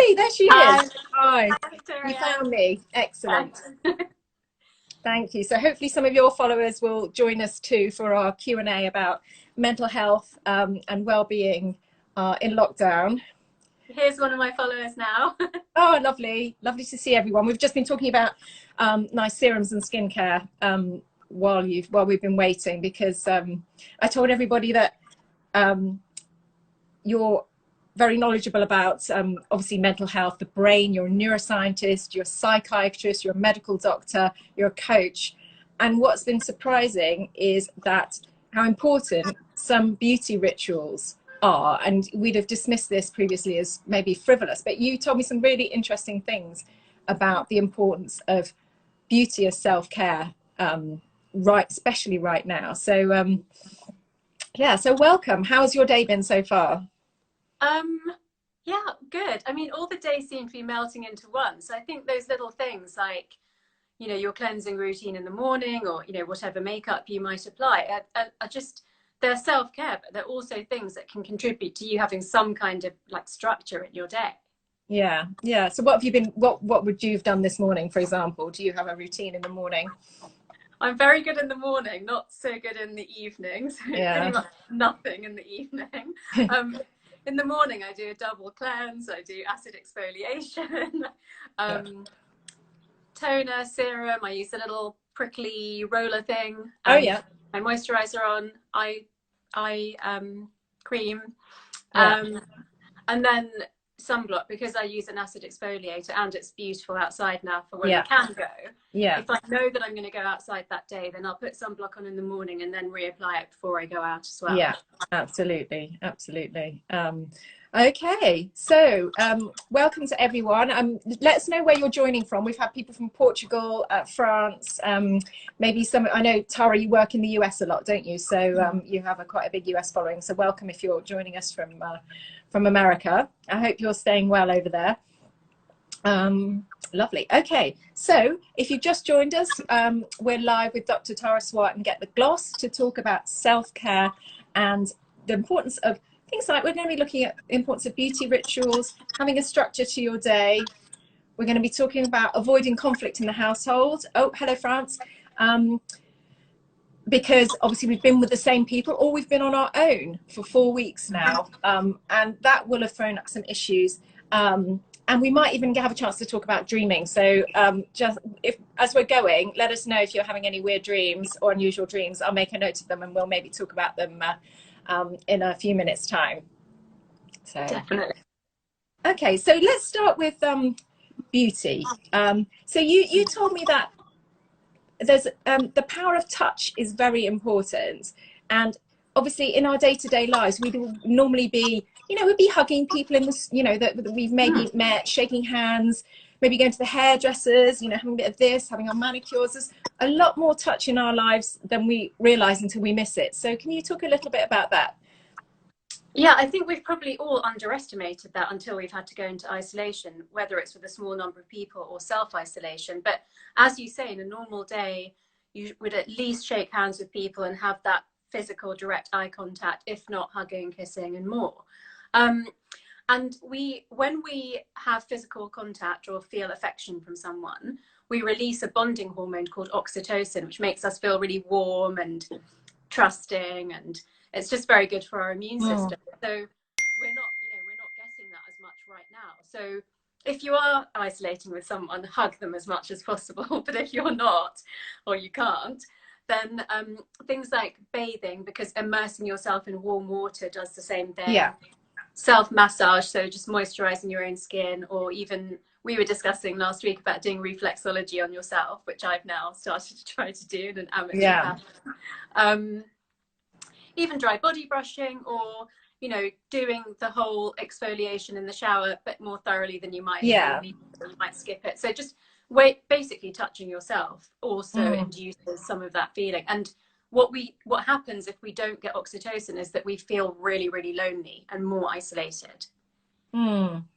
lovely. There she is. Hi. You Victoria. found me. Excellent. Thank you. So hopefully some of your followers will join us too for our Q&A about mental health and well-being in lockdown. Here's one of my followers now. Oh, lovely. Lovely to see everyone. We've just been talking about nice serums and skincare while we've been waiting, because I told everybody that you're very knowledgeable about obviously mental health, the brain. You're a neuroscientist, you're a psychiatrist, you're a medical doctor, you're a coach. And what's been surprising is that how important some beauty rituals are. And we'd have dismissed this previously as maybe frivolous, but you told me some really interesting things about the importance of beauty as self-care, especially right now. So yeah, so welcome. How's your day been so far? Yeah, good. I mean, all the days seem to be melting into one. So I think those little things like, you know, your cleansing routine in the morning, or, you know, whatever makeup you might apply are just, they're self-care, but they're also things that can contribute to you having some kind of like structure in your day. Yeah. So what have you been, what would you have done this morning, for example? Do you have a routine in the morning? I'm very good in the morning, not so good in the evening. So pretty much nothing in the evening. In the morning, I do a double cleanse. I do acid exfoliation, toner, serum. I use a little prickly roller thing. My moisturizer on, eye cream, and then sunblock, because I use an acid exfoliator and it's beautiful outside now for when we can go. If I know that I'm going to go outside that day, then I'll put sunblock on in the morning and then reapply it before I go out as well. Yeah, absolutely. Okay, so welcome to everyone. Let us know where you're joining from. We've had people from Portugal, France, maybe some. I know, Tara, you work in the US a lot, don't you? So you have quite a big US following. So welcome if you're joining us from America. I hope you're staying well over there. Lovely. Okay, so if you've just joined us, we're live with Dr. Tara Swart and Get the Gloss to talk about self-care and the importance of things like, we're going to be looking at the importance of beauty rituals, having a structure to your day. We're going to be talking about avoiding conflict in the household. Oh, hello, France. Because obviously we've been with the same people, or we've been on our own for 4 weeks now, and that will have thrown up some issues. And we might even have a chance to talk about dreaming. So just as we're going, let us know if you're having any weird dreams or unusual dreams. I'll make a note of them and we'll maybe talk about them in a few minutes' time. So definitely. Okay, so let's start with beauty. So you told me that there's the power of touch is very important, and obviously in our day-to-day lives we'd normally be, you know, we'd be hugging people in this, you know, that we've maybe met, shaking hands, maybe going to the hairdressers, you know, having a bit of this, having our manicures. There's a lot more touch in our lives than we realize until we miss it. So can you talk a little bit about that? Yeah, I think we've probably all underestimated that until we've had to go into isolation, whether it's with a small number of people or self-isolation. But as you say, in a normal day, you would at least shake hands with people and have that physical direct eye contact, if not hugging, kissing and more. And when we have physical contact or feel affection from someone, we release a bonding hormone called oxytocin, which makes us feel really warm and trusting, and it's just very good for our immune system. So we're not getting that as much right now. So if you are isolating with someone, hug them as much as possible. But if you're not, or you can't, then things like bathing, because immersing yourself in warm water does the same thing. Yeah. Self-massage, so just moisturizing your own skin, or even we were discussing last week about doing reflexology on yourself, which I've now started to try to do in an amateur fashion. Even dry body brushing, or, you know, doing the whole exfoliation in the shower a bit more thoroughly than you might you might skip it. So just basically touching yourself also induces some of that feeling. And what happens if we don't get oxytocin is that we feel really, really lonely and more isolated.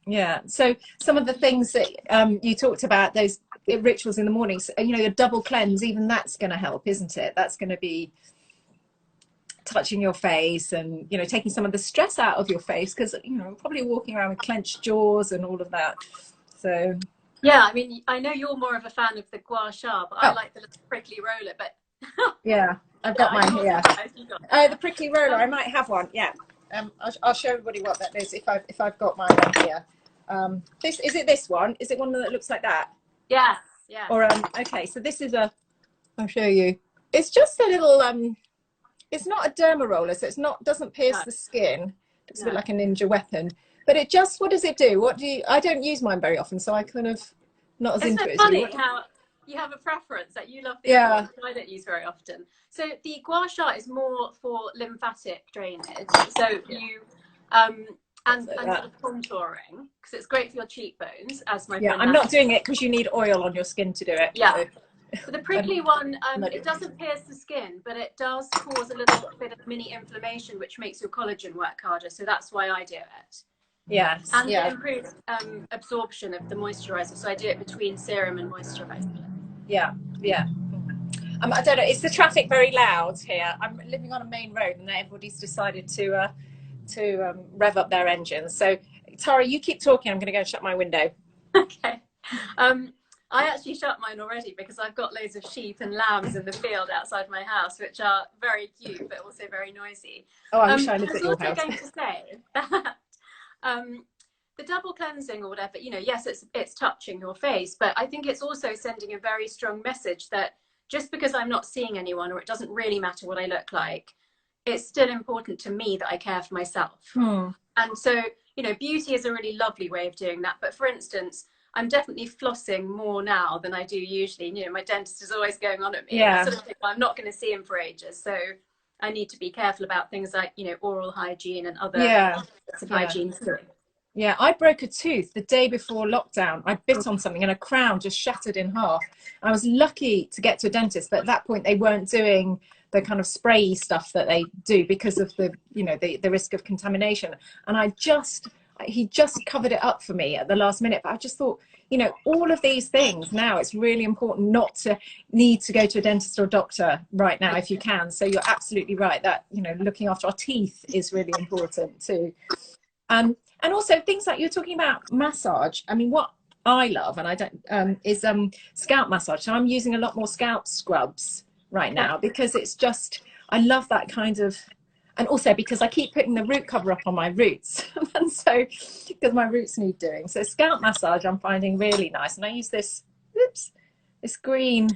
Yeah. So some of the things that you talked about, those rituals in the morning, so, you know, your double cleanse, even that's going to help, isn't it? That's going to be touching your face and, you know, taking some of the stress out of your face, because, you know, probably walking around with clenched jaws and all of that. So yeah, I mean, I know you're more of a fan of the gua sha, but I oh like the little prickly roller. But yeah, I've yeah, got mine here. you got Oh, there. the prickly roller, I might have one. Yeah. I'll show everybody what that is if I've got mine on here. This is it. This one is it. One that looks like that. Yes, yes. Or okay, so this is a. I'll show you. It's just a little it's not a derma roller, so it's not, doesn't pierce the skin. It's a bit like a ninja weapon. But it just, what does it do? What do you, I don't use mine very often, so I kind of not as Isn't into it it as funny you. how you have a preference that you love the Yeah. other one, which I don't use very often. So the gua sha is more for lymphatic drainage. So you and sort of contouring, because it's great for your cheekbones, as my friend. I'm not doing it because you need oil on your skin to do it. Yeah. So. But the prickly one, it doesn't pierce the skin, but it does cause a little bit of mini inflammation, which makes your collagen work harder. So that's why I do it. Yes. And it improves absorption of the moisturizer. So I do it between serum and moisturizer. Yeah. Yeah. I don't know. Is the traffic very loud here? I'm living on a main road, and everybody's decided to rev up their engines. So, Tara, you keep talking. I'm going to go and shut my window. Okay. I actually shut mine already because I've got loads of sheep and lambs in the field outside my house, which are very cute, but also very noisy. Oh, I wish I lived at your house. I was also going to say that the double cleansing or whatever, you know, yes, it's touching your face, but I think it's also sending a very strong message that just because I'm not seeing anyone, or it doesn't really matter what I look like, it's still important to me that I care for myself. And so, you know, beauty is a really lovely way of doing that. But for instance, I'm definitely flossing more now than I do usually. You know, my dentist is always going on at me. Yeah. I sort of think, well, I'm not going to see him for ages. So I need to be careful about things like, you know, oral hygiene and other bits of hygiene too. Yeah, I broke a tooth the day before lockdown. I bit on something and a crown just shattered in half. I was lucky to get to a dentist, but at that point they weren't doing the kind of spray stuff that they do because of the, you know, the risk of contamination. And he just covered it up for me at the last minute. But I just thought, you know, all of these things now, it's really important not to need to go to a dentist or doctor right now if you can. So you're absolutely right that, you know, looking after our teeth is really important too. And also things like you're talking about massage. I mean, what I love, and I don't, is scalp massage. So I'm using a lot more scalp scrubs right now because it's just, I love that kind of, and also because I keep putting the root cover up on my roots. And so, because my roots need doing. So scalp massage I'm finding really nice. And I use this, this green,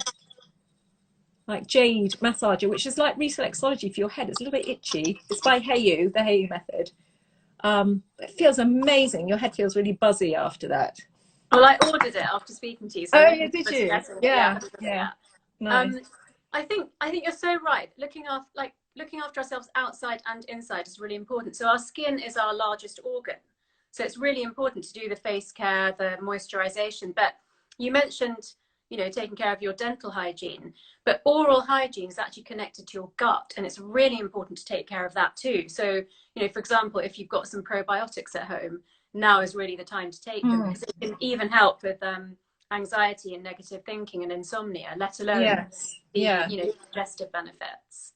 like jade massager, which is like reflexology for your head. It's a little bit itchy. It's by Heyu, the Heyu method. It feels amazing. Your head feels really buzzy after that. Well, I ordered it after speaking to you. So yeah, did you? Yeah. Nice. I think you're so right. Looking after ourselves outside and inside is really important. So our skin is our largest organ. So it's really important to do the face care, the moisturization. But you mentioned, you know, taking care of your dental hygiene, but oral hygiene is actually connected to your gut, and it's really important to take care of that too. So, you know, for example, if you've got some probiotics at home, now is really the time to take them, because it can even help with anxiety and negative thinking and insomnia, let alone you know, digestive benefits.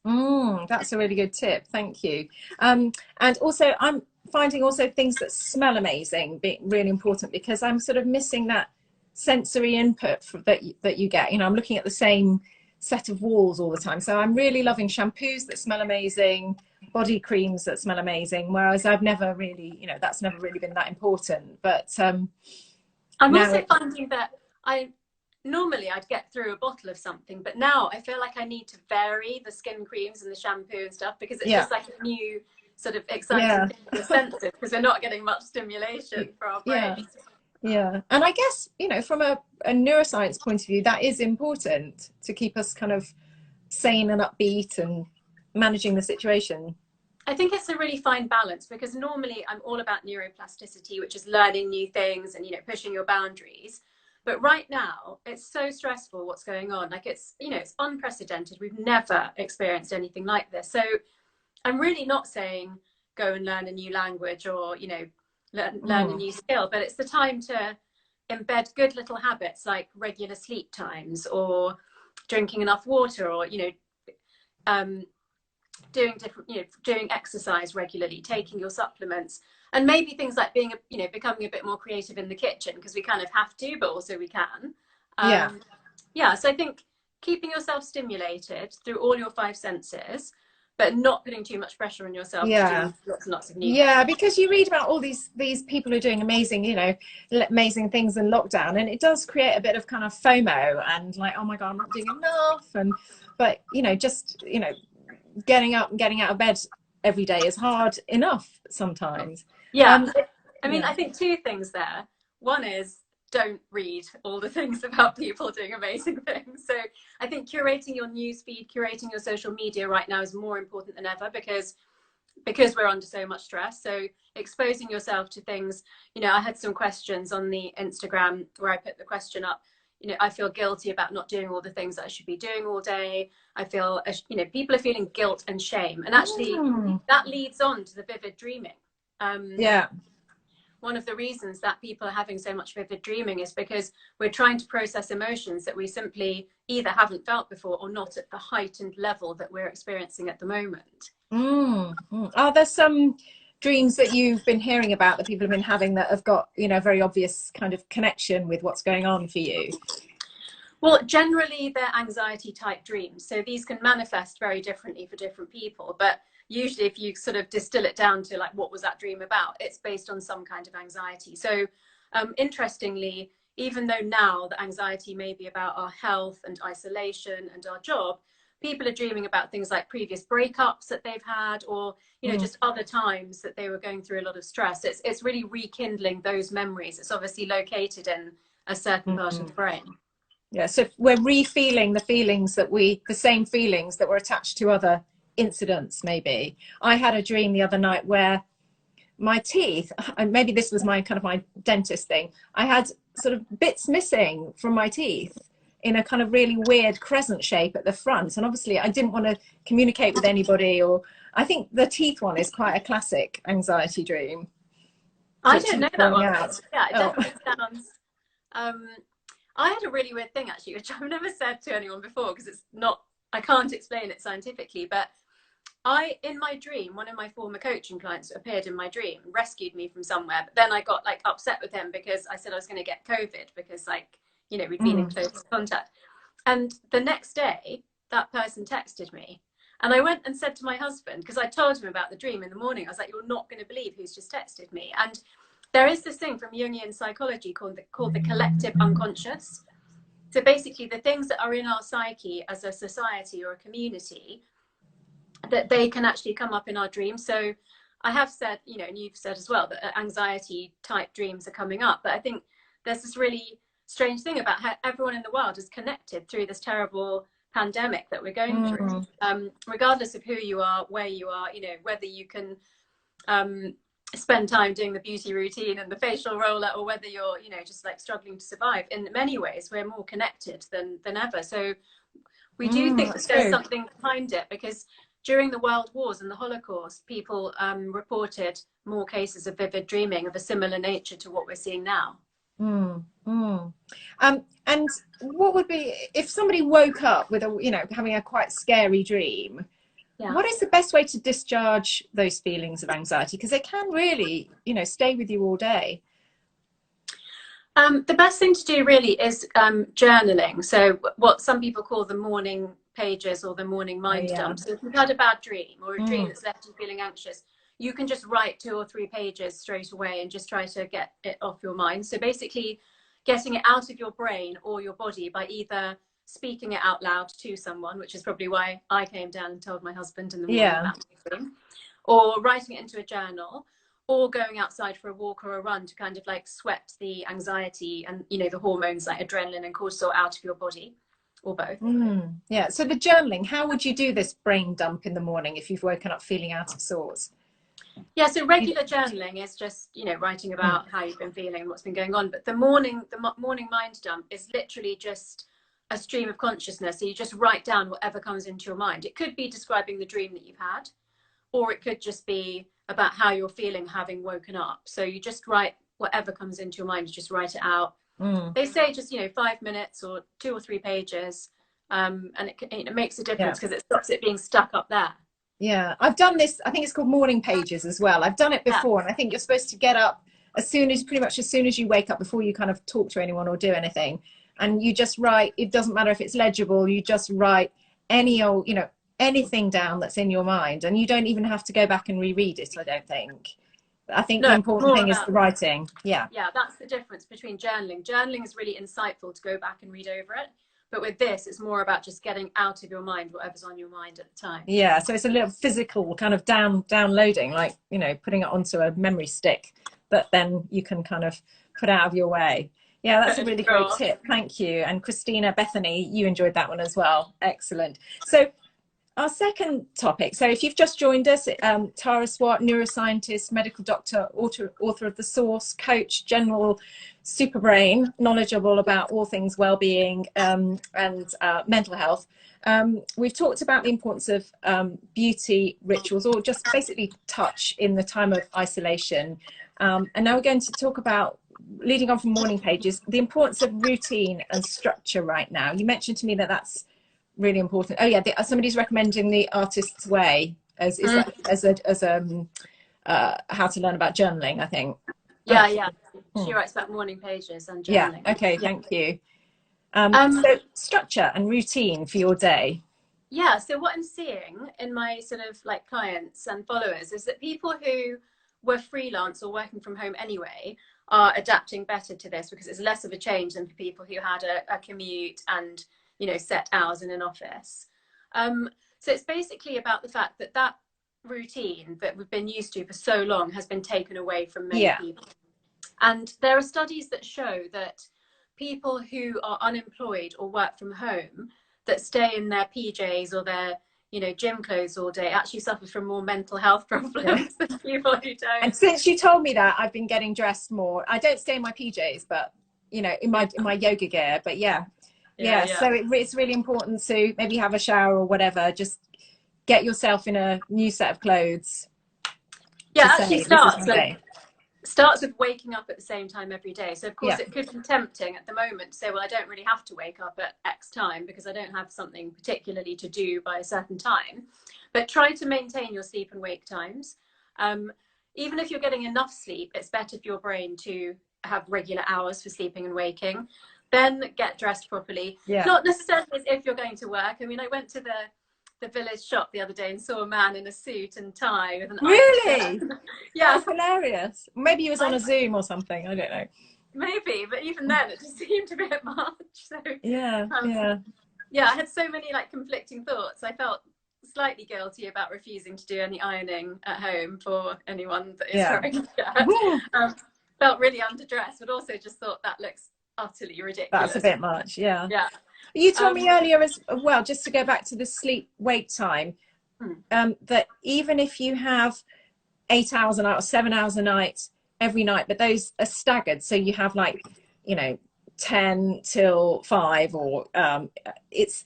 That's a really good tip. Thank you. And also I'm finding also things that smell amazing being really important, because I'm sort of missing that sensory input that you get. You know, I'm looking at the same set of walls all the time. So I'm really loving shampoos that smell amazing, body creams that smell amazing, whereas I've never really, you know, that's never really been that important. But I'm also finding that normally I'd get through a bottle of something, but now I feel like I need to vary the skin creams and the shampoo and stuff, because it's just like a new sort of exciting thing for the senses, because we're not getting much stimulation for our brains. Yeah, and I guess, you know, from a neuroscience point of view, that is important to keep us kind of sane and upbeat and managing the situation. I think it's a really fine balance, because normally I'm all about neuroplasticity, which is learning new things and, you know, pushing your boundaries. But right now it's so stressful what's going on. Like, it's, you know, it's unprecedented. We've never experienced anything like this. So I'm really not saying go and learn a new language or, you know, learn a new skill, but it's the time to embed good little habits like regular sleep times, or drinking enough water, or, you know, doing different, doing exercise regularly, taking your supplements, and maybe things like being, becoming a bit more creative in the kitchen, because we kind of have to, but also we can. Yeah. Yeah. So I think keeping yourself stimulated through all your five senses, but not putting too much pressure on yourself to Yeah. do lots and lots of new Yeah, things. because you read about all these people who are doing amazing things in lockdown, and it does create a bit of kind of FOMO and like, oh my God, I'm not doing enough. And but just getting up and getting out of bed every day is hard enough sometimes. Yeah. I mean, Yeah. I think two things there. One is, don't read all the things about people doing amazing things. So I think curating your news feed, curating your social media right now is more important than ever, because we're under so much stress. So exposing yourself to things, I had some questions on the Instagram where I put the question up, I feel guilty about not doing all the things that I should be doing all day. I feel, people are feeling guilt and shame. And actually that leads on to the vivid dreaming. Yeah. One of the reasons that people are having so much vivid dreaming is because we're trying to process emotions that we simply either haven't felt before or not at the heightened level that we're experiencing at the moment. Are there some dreams that you've been hearing about that people have been having that have got, a very obvious kind of connection with what's going on for you? Well, generally they're anxiety type dreams. So these can manifest very differently for different people. But usually if you sort of distill it down to like, what was that dream about? It's based on some kind of anxiety. So interestingly, even though now the anxiety may be about our health and isolation and our job, people are dreaming about things like previous breakups that they've had, or, just other times that they were going through a lot of stress. It's really rekindling those memories. It's obviously located in a certain part of the brain. Yeah, so we're re-feeling the same feelings that were attached to other incidents, maybe. I had a dream the other night where my teeth, and maybe this was my dentist thing, I had sort of bits missing from my teeth in a kind of really weird crescent shape at the front. And obviously I didn't want to communicate with anybody, or I think the teeth one is quite a classic anxiety dream. I don't know that one. Out. Yeah, it definitely sounds. I had a really weird thing actually, which I've never said to anyone before because I can't explain it scientifically, but in my dream, one of my former coaching clients appeared in my dream and rescued me from somewhere. But then I got like upset with him because I said I was going to get COVID because we'd been in close contact. And the next day that person texted me, and I went and said to my husband, because I told him about the dream in the morning, I was like, you're not going to believe who's just texted me. And there is this thing from Jungian psychology called the collective unconscious. So basically the things that are in our psyche as a society or a community, that they can actually come up in our dreams. So I have said, and you've said as well, that anxiety type dreams are coming up. But I think there's this really strange thing about how everyone in the world is connected through this terrible pandemic that we're going through, regardless of who you are, where you are, whether you can spend time doing the beauty routine and the facial roller, or whether you're just like struggling to survive. In many ways we're more connected than ever. So we do think that there's something behind it, because during the world wars and the Holocaust, people reported more cases of vivid dreaming of a similar nature to what we're seeing now. And what would be, if somebody woke up with having a quite scary dream, what is the best way to discharge those feelings of anxiety? Because they can really, stay with you all day. The best thing to do really is journaling. So what some people call the morning pages or the morning mind dump. So if you've had a bad dream or a dream that's left you feeling anxious, you can just write 2 or 3 pages straight away and just try to get it off your mind. So basically getting it out of your brain or your body by either speaking it out loud to someone, which is probably why I came down and told my husband in the morning about my dream, or writing it into a journal, or going outside for a walk or a run to kind of like sweat the anxiety and the hormones like adrenaline and cortisol out of your body, or both. Yeah. So the journaling, how would you do this brain dump in the morning if you've woken up feeling out of sorts? Yeah, so regular journaling is just writing about how you've been feeling and what's been going on. But the morning mind dump is literally just a stream of consciousness. So you just write down whatever comes into your mind. It could be describing the dream that you've had, or it could just be about how you're feeling having woken up. So you just write whatever comes into your mind, you just write it out. They say just 5 minutes or 2 or 3 pages, and it makes a difference because it stops it being stuck up there. Yeah, I've done this. I think it's called morning pages as well. I've done it Yeah. before, and I think you're supposed to get up pretty much as soon as you wake up, before you kind of talk to anyone or do anything. And you just write, it doesn't matter if it's legible, you just write any old, anything down that's in your mind. And you don't even have to go back and reread it, I don't think. I think the No, important more thing is about, the writing. Yeah. yeah, that's the difference between journaling. Journaling is really insightful to go back and read over it. But with this, it's more about just getting out of your mind whatever's on your mind at the time. Yeah. So it's a little physical kind of downloading, like, putting it onto a memory stick that then you can kind of put out of your way. Yeah, that's a really great Sure. tip. Thank you. And Christina, Bethany, you enjoyed that one as well. Excellent. So our second topic. So if you've just joined us, Tara Swart, neuroscientist, medical doctor, author of The Source, coach, general super brain, knowledgeable about all things well-being and mental health. We've talked about the importance of beauty rituals, or just basically touch in the time of isolation. And now we're going to talk about, leading on from morning pages, the importance of routine and structure right now. You mentioned to me that that's really important. Oh yeah, somebody's recommending The Artist's Way as how to learn about journaling, I think. Yeah, yeah. She writes about morning pages and journaling. Yeah. Okay. Yeah. Thank you. So structure and routine for your day. Yeah. So what I'm seeing in my sort of like clients and followers is that people who were freelance or working from home anyway are adapting better to this, because it's less of a change than for people who had a commute and set hours in an office. So it's basically about the fact that that routine that we've been used to for so long has been taken away from many people. And there are studies that show that people who are unemployed or work from home, that stay in their PJs or their gym clothes all day, actually suffer from more mental health problems than people who don't. And since you told me that, I've been getting dressed more. I don't stay in my PJs, but in my yoga gear. But yeah. So it's really important to maybe have a shower or whatever. Just get yourself in a new set of clothes. Yeah, actually starts with waking up at the same time every day. So of course it could be tempting at the moment to say, well, I don't really have to wake up at X time because I don't have something particularly to do by a certain time. But try to maintain your sleep and wake times. Even if you're getting enough sleep, it's better for your brain to have regular hours for sleeping and waking. Then get dressed properly. Not necessarily as if you're going to work. I mean, I went to the village shop the other day and saw a man in a suit and tie with an really yeah, that's hilarious. Maybe he was on a Zoom or something, I don't know. Maybe, but even then it just seemed a bit much. So yeah, I had so many like conflicting thoughts. I felt slightly guilty about refusing to do any ironing at home for anyone that is trying to felt really underdressed, but also just thought that looks utterly ridiculous. That's a bit much. Yeah. Yeah. You told me earlier as well, just to go back to the sleep wake time, that even if you have 8 hours a night or 7 hours a night every night, but those are staggered, so you have 10 till 5, or it's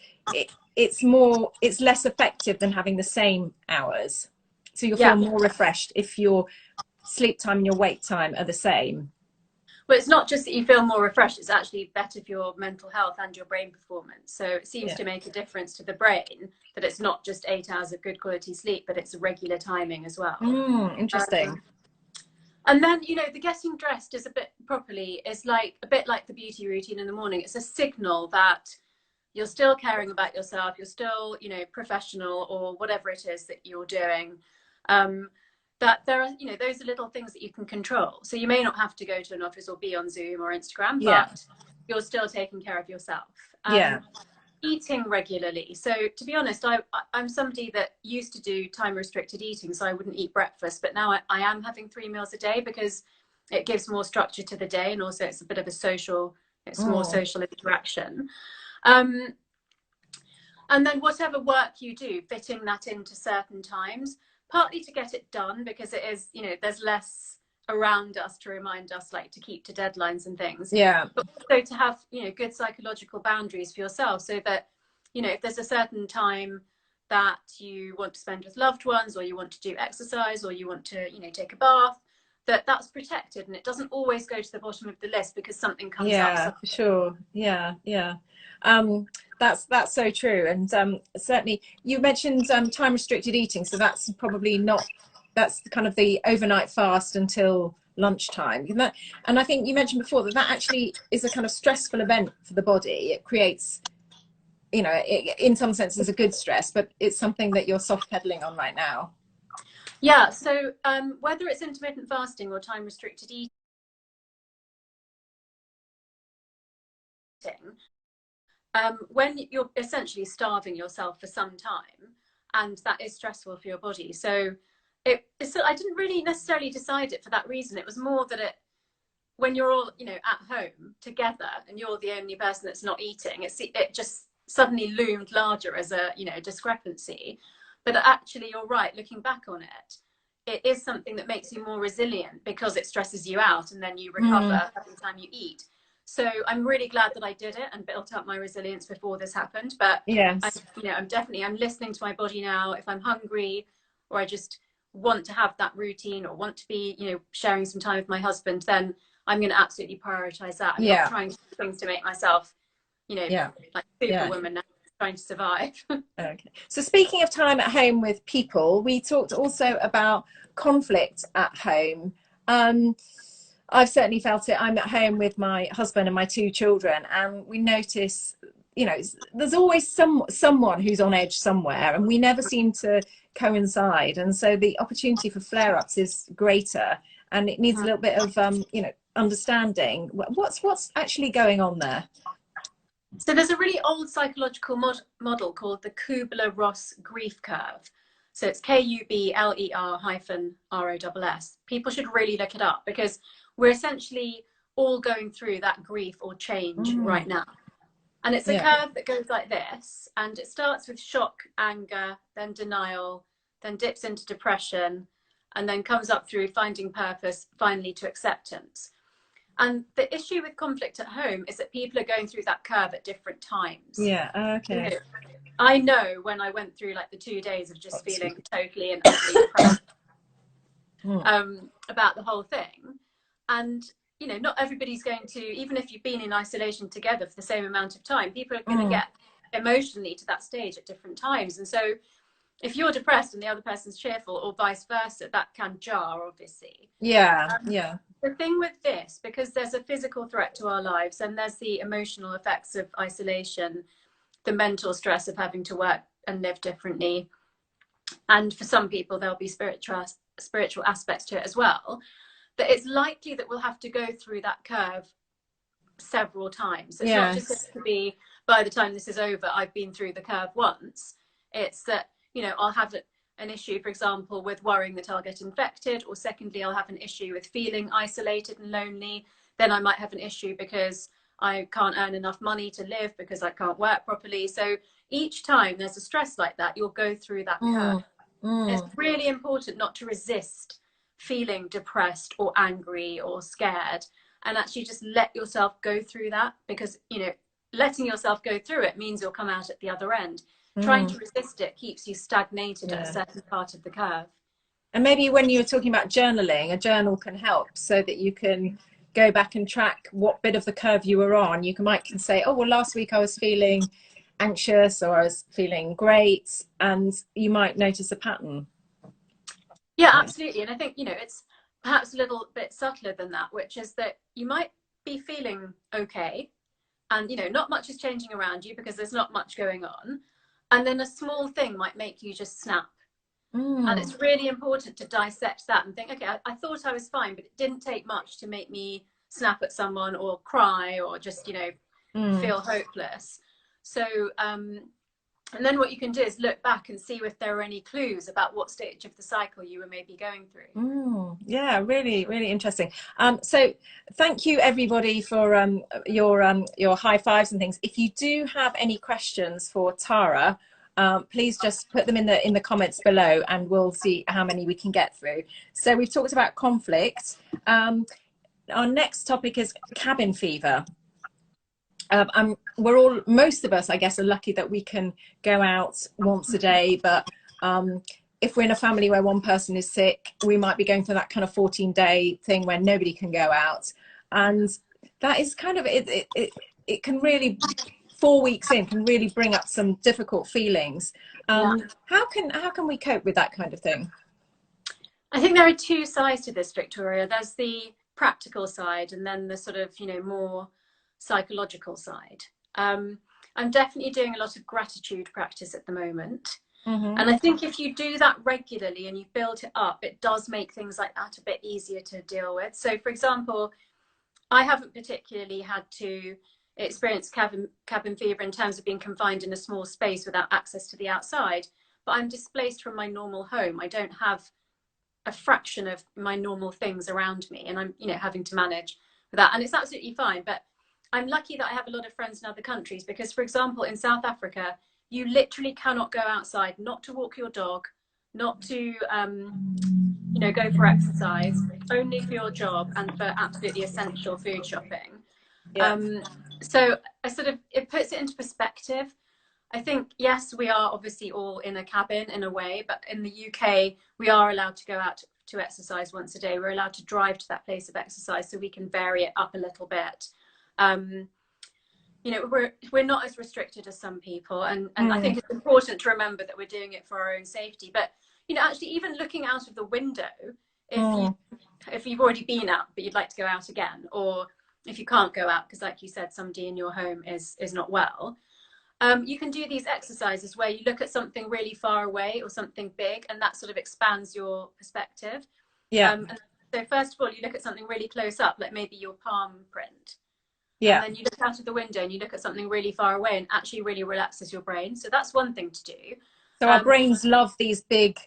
less effective than having the same hours. So you'll feel more refreshed if your sleep time and your wake time are the same. Well, it's not just that you feel more refreshed, it's actually better for your mental health and your brain performance. So it seems to make a difference to the brain that it's not just 8 hours of good quality sleep, but it's regular timing as well. Interesting. And then, the getting dressed is a bit like the beauty routine in the morning. It's a signal that you're still caring about yourself, you're still, professional, or whatever it is that you're doing. That there are, those are little things that you can control. So you may not have to go to an office or be on Zoom or Instagram, but you're still taking care of yourself. Eating regularly. So to be honest, I'm somebody that used to do time restricted eating, so I wouldn't eat breakfast, but now I am having 3 meals a day because it gives more structure to the day, and also it's a bit of more social interaction. And then whatever work you do, fitting that into certain times, partly to get it done because it is, there's less around us to remind us, like, to keep to deadlines and things. But also to have, good psychological boundaries for yourself, so that, if there's a certain time that you want to spend with loved ones, or you want to do exercise, or you want to, take a bath, that's protected, and it doesn't always go to the bottom of the list because something comes up. Yeah, for sure. Yeah, yeah. That's so true. And certainly you mentioned time restricted eating, so that's probably not, that's kind of the overnight fast until lunchtime. And I think you mentioned before that that actually is a kind of stressful event for the body. It creates, you know, in some senses a good stress, but it's something that you're soft pedaling on right now. Yeah, so whether it's intermittent fasting or time restricted eating, when you're essentially starving yourself for some time, and that is stressful for your body. So I didn't really necessarily decide it for that reason. It was more that when you're all, you know, at home together and you're the only person that's not eating, it just suddenly loomed larger as a, you know, discrepancy. But actually, you're right, looking back on it, it is something that makes you more resilient because it stresses you out and then you recover every time you eat. So I'm really glad that I did it and built up my resilience before this happened. But Yes. I'm listening to my body now. If I'm hungry or I just want to have that routine or want to be, you know, sharing some time with my husband, then I'm going to absolutely prioritize that. I'm not trying to do things to make myself, you know, like superwoman now, trying to survive. Okay. So speaking of time at home with people, we talked also about conflict at home. I've certainly felt it. I'm at home with my husband and my two children, and we notice, you know, there's always someone who's on edge somewhere, and we never seem to coincide. And so the opportunity for flare-ups is greater, and it needs a little bit of, you know, understanding. What's actually going on there? So there's a really old psychological model called the Kubler-Ross grief curve. So it's Kubler-ROSS. People should really look it up because we're essentially all going through that grief or change right now. And it's a curve that goes like this, and it starts with shock, anger, then denial, then dips into depression, and then comes up through finding purpose, finally to acceptance. And the issue with conflict at home is that people are going through that curve at different times. Yeah, okay. You know, I know when I went through like the 2 days of just feeling totally and utterly depressed about the whole thing. And, you know, not everybody's going to, even if you've been in isolation together for the same amount of time, people are going to get emotionally to that stage at different times. And so if you're depressed and the other person's cheerful or vice versa, that can jar, obviously. The thing with this, because there's a physical threat to our lives and there's the emotional effects of isolation, the mental stress of having to work and live differently, and for some people there'll be spiritual aspects to it as well, that it's likely that we'll have to go through that curve several times. It's not just going to be, by the time this is over, I've been through the curve once. It's that, you know, I'll have an issue, for example, with worrying that I'll get infected, or secondly, I'll have an issue with feeling isolated and lonely. Then I might have an issue because I can't earn enough money to live because I can't work properly. So each time there's a stress like that, you'll go through that curve. It's really important not to resist feeling depressed or angry or scared, and actually just let yourself go through that, because, you know, letting yourself go through it means you'll come out at the other end. Trying to resist it keeps you stagnated at a certain part of the curve. And maybe when you're talking about journaling, a journal can help so that you can go back and track what bit of the curve you were on. You might say, oh, well, last week I was feeling anxious or I was feeling great, and you might notice a pattern. Yeah, absolutely. And I think, you know, it's perhaps a little bit subtler than that, which is that you might be feeling okay and, you know, not much is changing around you because there's not much going on. And then a small thing might make you just snap. And it's really important to dissect that and think, okay, I thought I was fine, but it didn't take much to make me snap at someone or cry or just, you know, feel hopeless. So, and then what you can do is look back and see if there are any clues about what stage of the cycle you were maybe going through. Yeah, really, really interesting. So thank you everybody for your high fives and things. If you do have any questions for Tara, please just put them in the comments below and we'll see how many we can get through. So we've talked about conflict. Our next topic is cabin fever. Most of us, I guess, are lucky that we can go out once a day, but if we're in a family where one person is sick, we might be going through that kind of 14-day thing where nobody can go out. And that is kind of, it can really, 4 weeks in can really bring up some difficult feelings. Yeah. How can we cope with that kind of thing? I think there are two sides to this, Victoria. There's the practical side and then the sort of, you know, more psychological side. I'm definitely doing a lot of gratitude practice at the moment. And I think if you do that regularly and you build it up, it does make things like that a bit easier to deal with. So, for example, I haven't particularly had to experience cabin fever in terms of being confined in a small space without access to the outside, but I'm displaced from my normal home. I don't have a fraction of my normal things around me, and I'm, you know, having to manage with that, and it's absolutely fine. But I'm lucky that I have a lot of friends in other countries, because, for example, in South Africa, you literally cannot go outside, not to walk your dog, not to, you know, go for exercise, only for your job and for absolutely essential food shopping. Yeah. So I sort of, it puts it into perspective. I think, yes, we are obviously all in a cabin in a way, but in the UK, we are allowed to go out to exercise once a day. We're allowed to drive to that place of exercise, so we can vary it up a little bit. You know, we're not as restricted as some people, and I think it's important to remember that we're doing it for our own safety. But, you know, actually, even looking out of the window, if you've already been out but you'd like to go out again, or if you can't go out because, like you said, somebody in your home is not well, you can do these exercises where you look at something really far away or something big, and that sort of expands your perspective. And so first of all, you look at something really close up, like maybe your palm print. And then you look out of the window and you look at something really far away, and actually really relaxes your brain. So that's one thing to do. So our brains love these big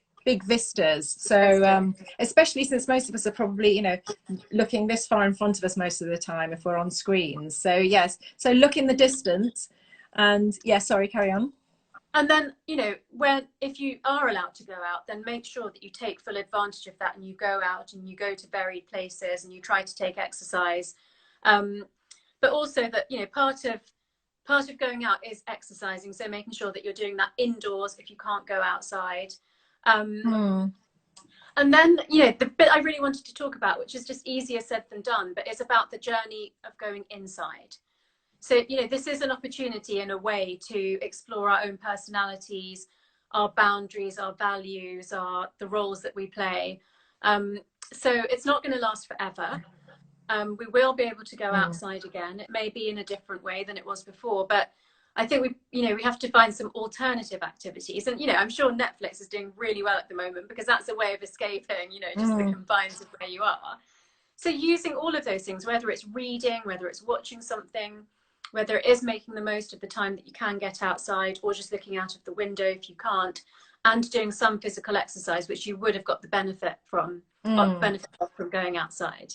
vistas. So especially since most of us are probably, you know, looking this far in front of us most of the time if we're on screens. So yes, so look in the distance. And yeah, sorry, carry on. And then, you know, if you are allowed to go out, then make sure that you take full advantage of that, and you go out and you go to varied places and you try to take exercise. But also that, you know, part of going out is exercising. So making sure that you're doing that indoors if you can't go outside. And then, you know, the bit I really wanted to talk about, which is just easier said than done, but it's about the journey of going inside. So, you know, this is an opportunity in a way to explore our own personalities, our boundaries, our values, the roles that we play. So it's not going to last forever. We will be able to go outside again. It may be in a different way than it was before, but I think we have to find some alternative activities. And, you know, I'm sure Netflix is doing really well at the moment, because that's a way of escaping, you know, just the confines of where you are. So using all of those things, whether it's reading, whether it's watching something, whether it is making the most of the time that you can get outside, or just looking out of the window if you can't, and doing some physical exercise, which you would have got the benefit from going outside.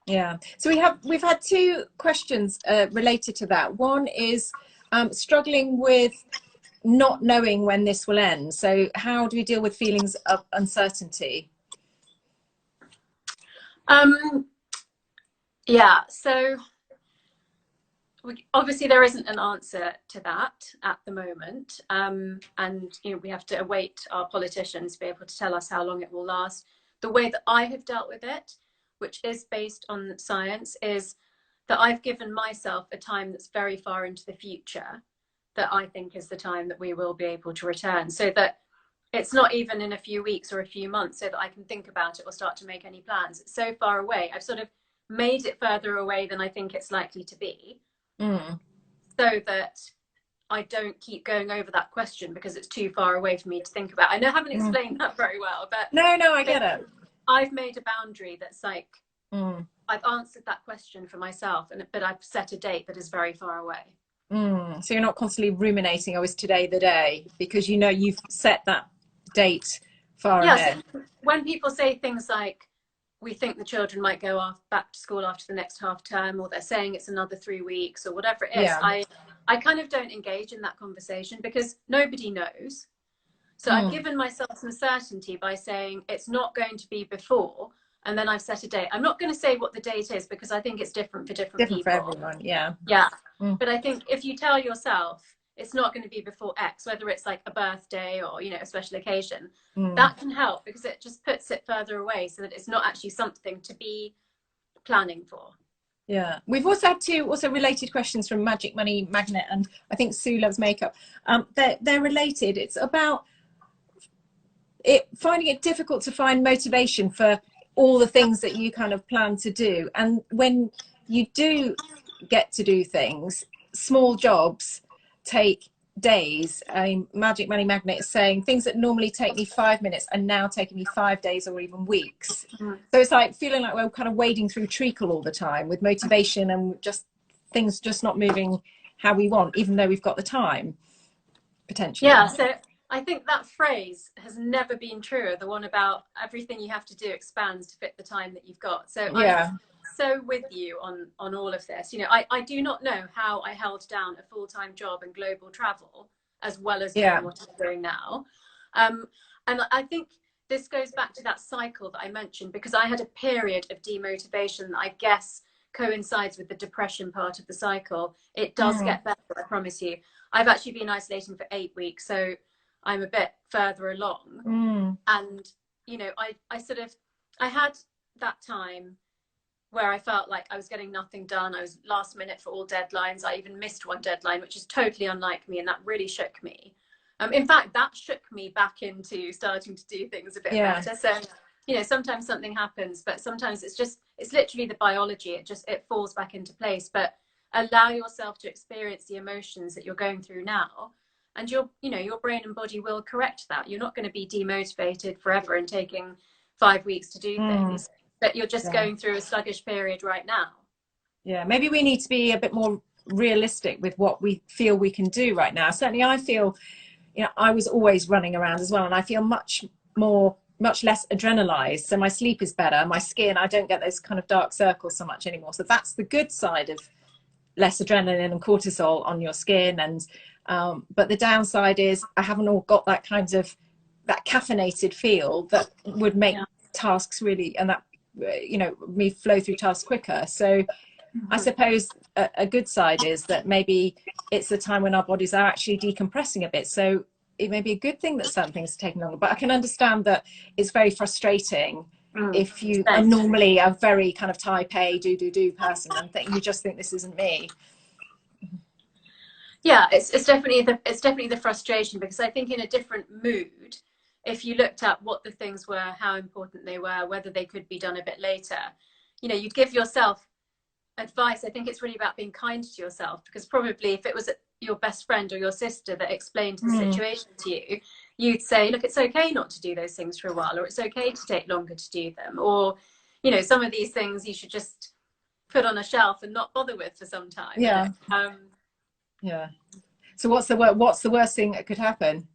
Yeah. So we've had two questions related to that. One is struggling with not knowing when this will end. So how do we deal with feelings of uncertainty? Yeah. So obviously there isn't an answer to that at the moment. And, you know, we have to await our politicians to be able to tell us how long it will last. The way that I have dealt with it, which is based on science, is that I've given myself a time that's very far into the future, that I think is the time that we will be able to return, so that it's not even in a few weeks or a few months, so that I can think about it or start to make any plans. It's so far away. I've sort of made it further away than I think it's likely to be, so that I don't keep going over that question because it's too far away for me to think about. I know I haven't explained that very well, but no, I get it. I've made a boundary that's like, I've answered that question for myself, but I've set a date that is very far away. So you're not constantly ruminating, oh, is today the day? Because you know you've set that date far ahead. So when people say things like, we think the children might go back to school after the next half term, or they're saying it's another 3 weeks, or whatever it is, I kind of don't engage in that conversation, because nobody knows. So I've given myself some certainty by saying it's not going to be before, and then I've set a date. I'm not going to say what the date is, because I think it's different for different people. For everyone, yeah. But I think if you tell yourself it's not going to be before X, whether it's like a birthday or, you know, a special occasion. Mm. That can help because it just puts it further away so that it's not actually something to be planning for. Yeah, we've also had two also related questions from Magic Money Magnet and I think Sue Loves Makeup. They're related. It's about finding it difficult to find motivation for all the things that you kind of plan to do, and when you do get to do things, small jobs take days. Magic Money Magnet is saying things that normally take me 5 minutes are now taking me 5 days or even weeks. So it's like feeling like we're kind of wading through treacle all the time with motivation and just things just not moving how we want, even though we've got the time potentially. Yeah, so I think that phrase has never been truer, the one about everything you have to do expands to fit the time that you've got. So yeah, I'm so with you on all of this. You know, I do not know how I held down a full-time job and global travel as well as doing what I'm doing now. And I think this goes back to that cycle that I mentioned, because I had a period of demotivation that I guess coincides with the depression part of the cycle. It does get better, I promise you. I've actually been isolating for 8 weeks, so I'm a bit further along. And, you know, I had that time where I felt like I was getting nothing done. I was last minute for all deadlines. I even missed one deadline, which is totally unlike me, and that really shook me. In fact, that shook me back into starting to do things a bit better. So, you know, sometimes something happens, but sometimes it's literally the biology. It falls back into place. But allow yourself to experience the emotions that you're going through now, and your brain and body will correct that. You're not going to be demotivated forever and taking 5 weeks to do things, but you're just going through a sluggish period right now. Yeah, maybe we need to be a bit more realistic with what we feel we can do right now. Certainly I feel, you know, I was always running around as well, and I feel much less adrenalized. So my sleep is better, my skin, I don't get those kind of dark circles so much anymore. So that's the good side of less adrenaline and cortisol on your skin. And but the downside is I haven't all got that kind of that caffeinated feel that would make tasks really, and that, you know, me flow through tasks quicker. So I suppose a good side is that maybe it's the time when our bodies are actually decompressing a bit. So it may be a good thing that certain things are taking longer, but I can understand that it's very frustrating if you are normally a very kind of type A do person and you just think this isn't me. Yeah, it's definitely the frustration, because I think in a different mood, if you looked at what the things were, how important they were, whether they could be done a bit later, you know, you'd give yourself advice. I think it's really about being kind to yourself, because probably if it was your best friend or your sister that explained the situation to you, you'd say, look, it's okay not to do those things for a while, or it's okay to take longer to do them, or, you know, some of these things you should just put on a shelf and not bother with for some time. Yeah. Yeah. So what's the worst thing that could happen?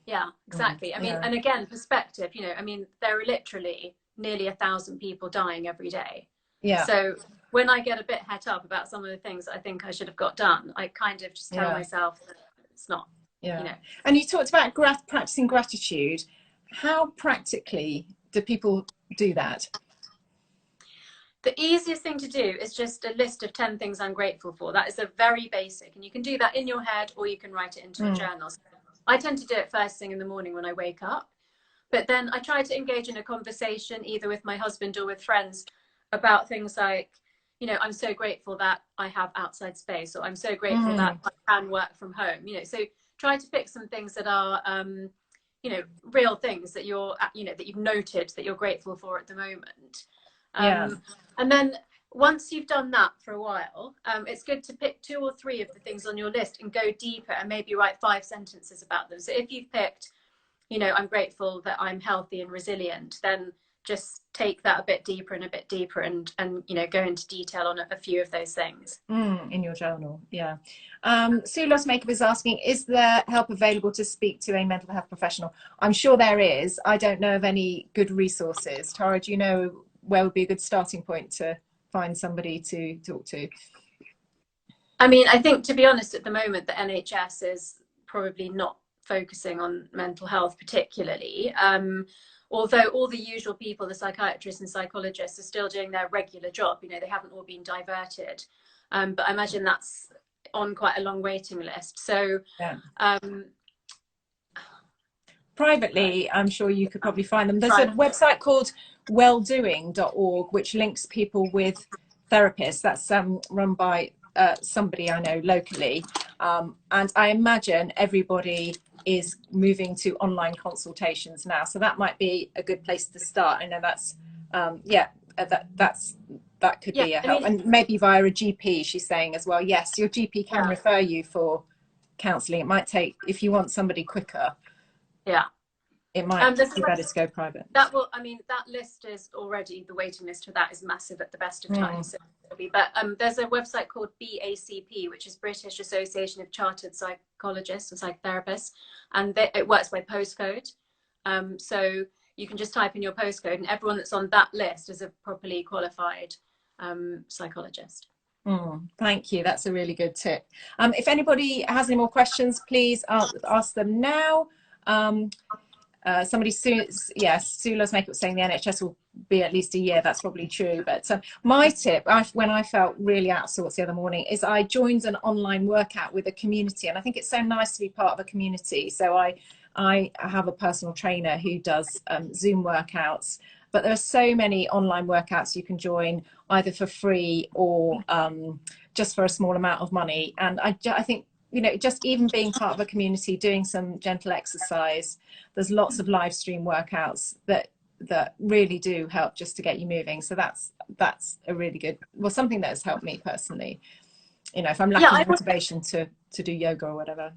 Yeah, exactly. I mean, and again, perspective, you know, I mean, there are literally nearly 1,000 people dying every day. Yeah. So when I get a bit het up about some of the things I think I should have got done, I kind of just tell myself that it's not, you know. And you talked about practicing gratitude. How practically do people do that? The easiest thing to do is just a list of 10 things I'm grateful for. That is a very basic, and you can do that in your head or you can write it into a journal. So I tend to do it first thing in the morning when I wake up, but then I try to engage in a conversation either with my husband or with friends about things like, you know, I'm so grateful that I have outside space, or I'm so grateful that I can work from home, you know. So try to pick some things that are, you know, real things that you're, you know, that you've noted that you're grateful for at the moment. And then once you've done that for a while, it's good to pick 2 or 3 of the things on your list and go deeper and maybe write 5 sentences about them. So if you've picked, you know, I'm grateful that I'm healthy and resilient, then just take that a bit deeper and you know, go into detail on a few of those things. In your journal. Sue Loves Makeup is asking, is there help available to speak to a mental health professional? I'm sure there is. I don't know of any good resources. Tara, do you know where would be a good starting point to find somebody to talk to? I mean, I think, to be honest, at the moment the NHS is probably not focusing on mental health particularly, although all the usual people, the psychiatrists and psychologists, are still doing their regular job. You know, they haven't all been diverted, but I imagine that's on quite a long waiting list. So Yeah. um, Privately, I'm sure you could probably find them. There's a website called welldoing.org, which links people with therapists. That's run by somebody I know locally. And I imagine everybody is moving to online consultations now. So that might be a good place to start. I know that's, that could be a help. And maybe via a GP, she's saying as well. Yes, your GP can refer you for counselling. It might take, if you want somebody quicker. Yeah. It might be better to go private. That will, I mean, that list is already, the waiting list for that is massive at the best of times. So but there's a website called BACP, which is British Association of Chartered Psychologists or Psychotherapists, and it works by postcode. So you can just type in your postcode, and everyone that's on that list is a properly qualified psychologist. Thank you. That's a really good tip. If anybody has any more questions, please ask them now. Somebody, Sue loves makeup, saying the NHS will be at least a year. That's probably true. But my tip, when I felt really out of sorts the other morning, is I joined an online workout with a community, and I think it's so nice to be part of a community. So I have a personal trainer who does Zoom workouts, but there are so many online workouts you can join either for free or just for a small amount of money. And I think, you know, just even being part of a community, doing some gentle exercise, there's lots of live stream workouts that really do help just to get you moving. So that's a really good, well, something that has helped me personally. You know, if I'm lacking motivation to do yoga or whatever.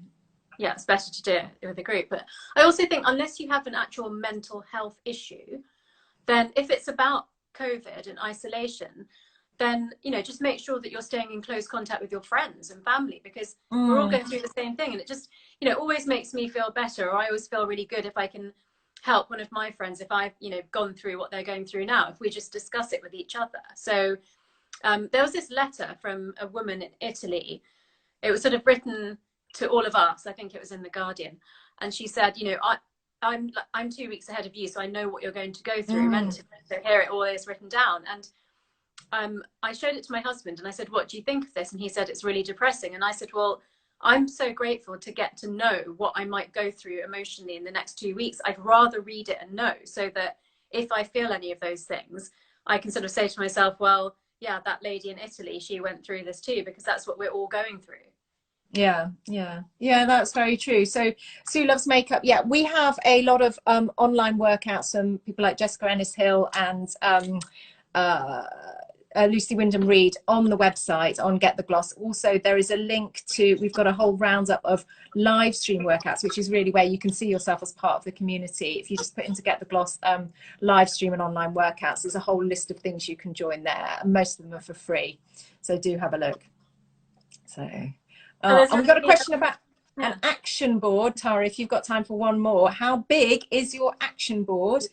Yeah, it's better to do it with a group. But I also think unless you have an actual mental health issue, then if it's about COVID and isolation, then, you know, just make sure that you're staying in close contact with your friends and family, because we're all going through the same thing. And it just, you know, always makes me feel better, or I always feel really good if I can help one of my friends, if I've, you know, gone through what they're going through now, if we just discuss it with each other. So there was this letter from a woman in Italy. It was sort of written to all of us. I think it was in The Guardian. And she said, you know, I'm 2 weeks ahead of you, so I know what you're going to go through mentally. So here it all is written down. And I showed it to my husband and I said, what do you think of this? And he said, it's really depressing. And I said, well, I'm so grateful to get to know what I might go through emotionally in the next 2 weeks. I'd rather read it and know, so that if I feel any of those things, I can sort of say to myself, well, yeah, that lady in Italy, she went through this too, because that's what we're all going through. Yeah, that's very true. So Sue Loves Makeup, yeah, we have a lot of online workouts from people like Jessica Ennis-Hill and Lucy Wyndham Reed on the website on Get the Gloss. Also, there is a link to, we've got a whole roundup of live stream workouts, which is really where you can see yourself as part of the community. If you just put into Get the Gloss live stream and online workouts, there's a whole list of things you can join there, and most of them are for free, so do have a look. So we've got a question about an action board. Tara, if you've got time for one more, how big is your action board,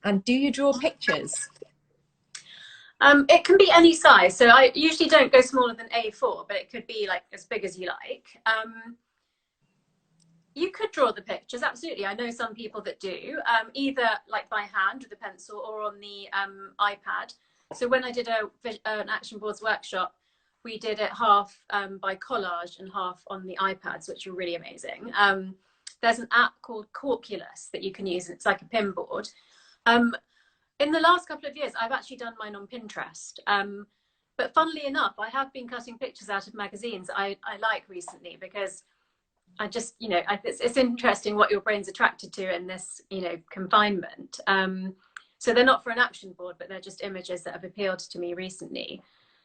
and do you draw pictures? It can be any size. So I usually don't go smaller than A4, but it could be like as big as you like. You could draw the pictures, absolutely. I know some people that do, either like by hand with a pencil or on the iPad. So when I did an action boards workshop, we did it half by collage and half on the iPads, which were really amazing. There's an app called Corculus that you can use. It's like a pin board. In the last couple of years, I've actually done mine on Pinterest. But funnily enough, I have been cutting pictures out of magazines I like recently, because I just, you know, it's interesting what your brain's attracted to in this, you know, confinement. So they're not for an action board, but they're just images that have appealed to me recently.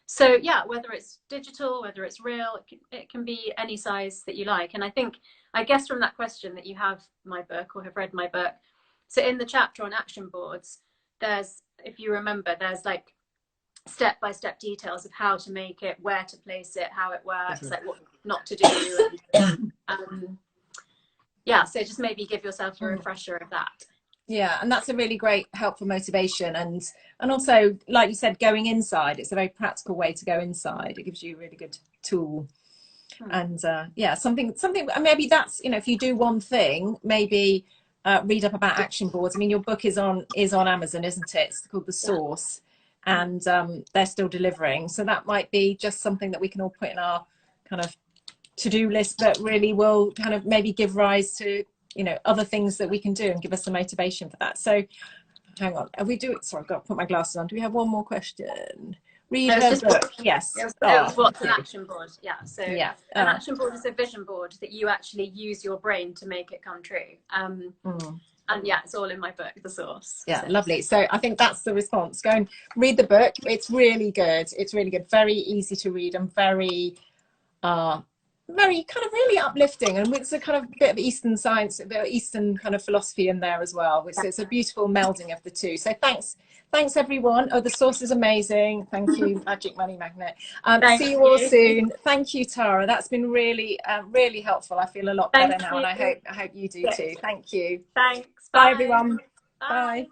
So yeah, whether it's digital, whether it's real, it can be any size that you like. And I guess from that question that you have my book or have read my book. So in the chapter on action boards, there's, if you remember, there's like step-by-step details of how to make it, where to place it, how it works, like what not to do. And, yeah, so just maybe give yourself a refresher of that. Yeah, and that's a really great help for motivation, and also, like you said, going inside. It's a very practical way to go inside. It gives you a really good tool. And yeah, something maybe that's, you know, if you do one thing, maybe read up about action boards. I mean, your book is on Amazon, isn't it? It's called The Source, and they're still delivering. So that might be just something that we can all put in our kind of to-do list, but really will kind of maybe give rise to, you know, other things that we can do and give us the motivation for that. So hang on, are we doing, sorry, I've got to put my glasses on. Do we have one more question? Read her book. Yes. It was what's an action board. Yeah. So yeah. An action board is a vision board that you actually use your brain to make it come true. And yeah, it's all in my book, The Source. Yeah, so. Lovely. So I think that's the response. Go and read the book. It's really good. It's really good. Very easy to read and very kind of really uplifting, and it's a kind of bit of Eastern science, a bit of Eastern kind of philosophy in there as well. So it's a beautiful melding of the two. So thanks everyone. Oh, The Source is amazing. Thank you, Magic Money Magnet. See you all soon. Thank you, Tara. That's been really really helpful. I feel a lot better now, and I hope you do too. Thank you. Thanks. Bye everyone. Bye.